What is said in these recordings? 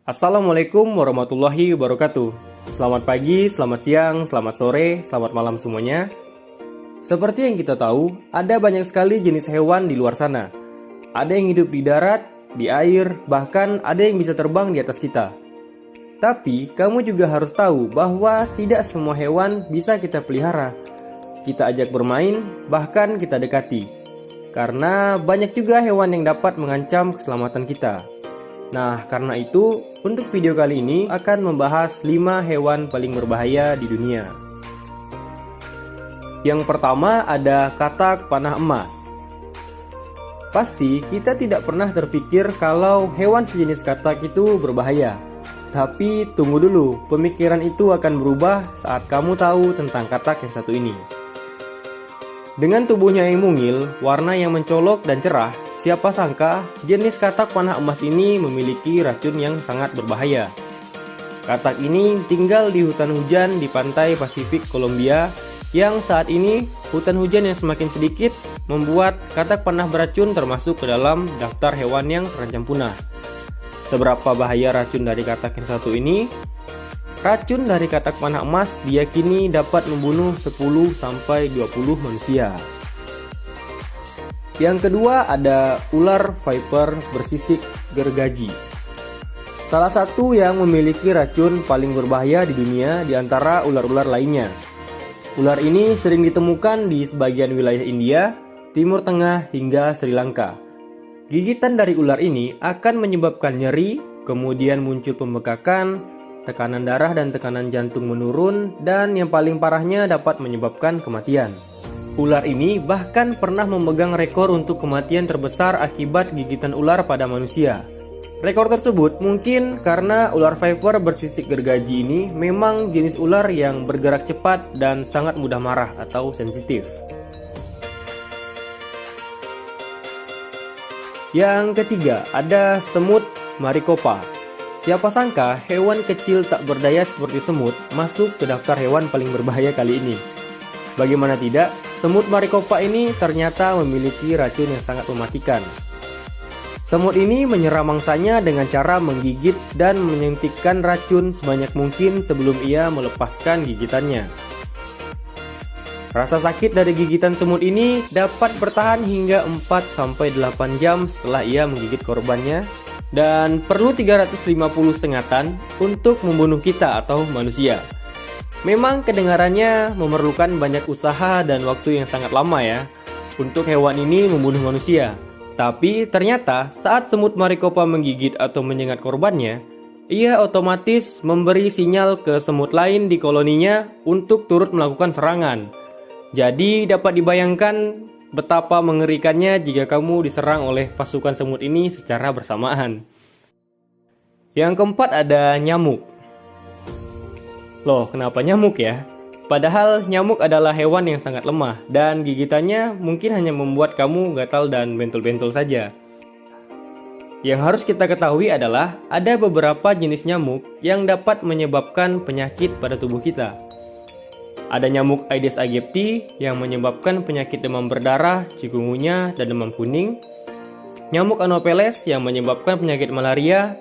Assalamualaikum warahmatullahi wabarakatuh. Selamat pagi, selamat siang, selamat sore, selamat malam semuanya. Seperti yang kita tahu, ada banyak sekali jenis hewan di luar sana. Ada yang hidup di darat, di air, bahkan ada yang bisa terbang di atas kita. Tapi, kamu juga harus tahu bahwa tidak semua hewan bisa kita pelihara. Kita ajak bermain, bahkan kita dekati. Karena banyak juga hewan yang dapat mengancam keselamatan kita. Nah, karena itu, untuk video kali ini akan membahas 5 hewan paling berbahaya di dunia. Yang pertama ada katak panah emas. Pasti kita tidak pernah terpikir kalau hewan sejenis katak itu berbahaya. Tapi tunggu dulu, pemikiran itu akan berubah saat kamu tahu tentang katak yang satu ini. Dengan tubuhnya yang mungil, warna yang mencolok dan cerah, siapa sangka jenis katak panah emas ini memiliki racun yang sangat berbahaya. Katak ini tinggal di hutan hujan di pantai Pasifik Kolombia, yang saat ini hutan hujan yang semakin sedikit membuat katak panah beracun termasuk ke dalam daftar hewan yang terancam punah. Seberapa bahaya racun dari katak yang satu ini? Racun dari katak panah emas diyakini dapat membunuh 10-20 manusia. Yang kedua ada ular viper bersisik gergaji. Salah satu yang memiliki racun paling berbahaya di dunia di antara ular-ular lainnya. Ular ini sering ditemukan di sebagian wilayah India, Timur Tengah hingga Sri Lanka. Gigitan dari ular ini akan menyebabkan nyeri, kemudian muncul pembekakan, tekanan darah dan tekanan jantung menurun, dan yang paling parahnya dapat menyebabkan kematian. Ular ini bahkan pernah memegang rekor untuk kematian terbesar akibat gigitan ular pada manusia. Rekor tersebut mungkin karena ular viper bersisik gergaji ini memang jenis ular yang bergerak cepat dan sangat mudah marah atau sensitif. Yang ketiga ada semut Maricopa. Siapa sangka hewan kecil tak berdaya seperti semut masuk ke daftar hewan paling berbahaya kali ini. Bagaimana tidak, semut Maricopa ini ternyata memiliki racun yang sangat mematikan. Semut ini menyerang mangsanya dengan cara menggigit dan menyuntikkan racun sebanyak mungkin sebelum ia melepaskan gigitannya. Rasa sakit dari gigitan semut ini dapat bertahan hingga 4-8 jam setelah ia menggigit korbannya, dan perlu 350 sengatan untuk membunuh kita atau manusia. Memang kedengarannya memerlukan banyak usaha dan waktu yang sangat lama ya untuk hewan ini membunuh manusia. Tapi ternyata saat semut Maricopa menggigit atau menyengat korbannya, ia otomatis memberi sinyal ke semut lain di koloninya untuk turut melakukan serangan. Jadi dapat dibayangkan betapa mengerikannya jika kamu diserang oleh pasukan semut ini secara bersamaan. Yang keempat ada nyamuk. Loh, kenapa nyamuk ya? Padahal nyamuk adalah hewan yang sangat lemah dan gigitannya mungkin hanya membuat kamu gatal dan bentul-bentul saja. Yang harus kita ketahui adalah ada beberapa jenis nyamuk yang dapat menyebabkan penyakit pada tubuh kita. Ada nyamuk Aedes aegypti yang menyebabkan penyakit demam berdarah, chikungunya, dan demam kuning. Nyamuk Anopheles yang menyebabkan penyakit malaria,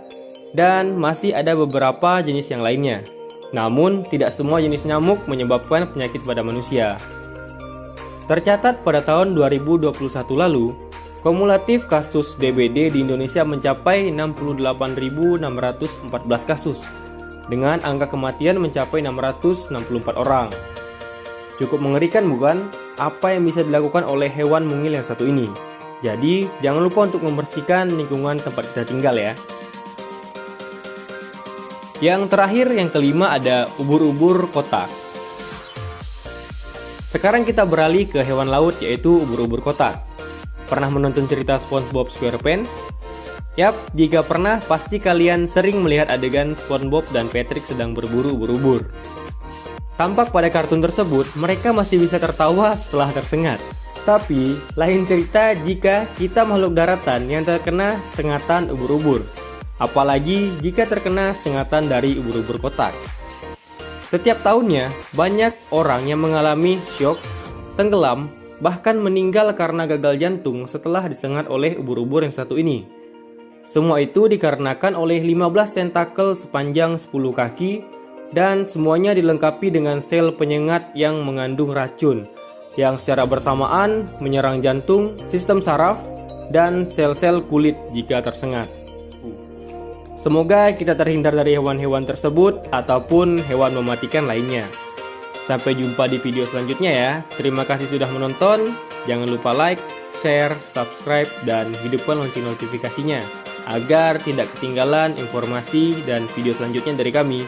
dan masih ada beberapa jenis yang lainnya. Namun, tidak semua jenis nyamuk menyebabkan penyakit pada manusia. Tercatat pada tahun 2021 lalu, kumulatif kasus DBD di Indonesia mencapai 68.614 kasus, dengan angka kematian mencapai 664 orang. Cukup mengerikan bukan? Apa yang bisa dilakukan oleh hewan mungil yang satu ini? Jadi, jangan lupa untuk membersihkan lingkungan tempat kita tinggal ya. Yang terakhir, yang kelima ada ubur-ubur kotak. Sekarang kita beralih ke hewan laut yaitu ubur-ubur kotak. Pernah menonton cerita SpongeBob SquarePants? Yap, jika pernah pasti kalian sering melihat adegan SpongeBob dan Patrick sedang berburu ubur-ubur. Tampak pada kartun tersebut mereka masih bisa tertawa setelah tersengat. Tapi, lain cerita jika kita makhluk daratan yang terkena sengatan ubur-ubur. Apalagi jika terkena sengatan dari ubur-ubur kotak. Setiap tahunnya, banyak orang yang mengalami syok, tenggelam, bahkan meninggal karena gagal jantung setelah disengat oleh ubur-ubur yang satu ini. Semua itu dikarenakan oleh 15 tentakel sepanjang 10 kaki dan semuanya dilengkapi dengan sel penyengat yang mengandung racun yang secara bersamaan menyerang jantung, sistem saraf, dan sel-sel kulit jika tersengat. Semoga kita terhindar dari hewan-hewan tersebut ataupun hewan mematikan lainnya. Sampai jumpa di video selanjutnya ya. Terima kasih sudah menonton. Jangan lupa like, share, subscribe, dan hidupkan lonceng notifikasinya agar tidak ketinggalan informasi dan video selanjutnya dari kami.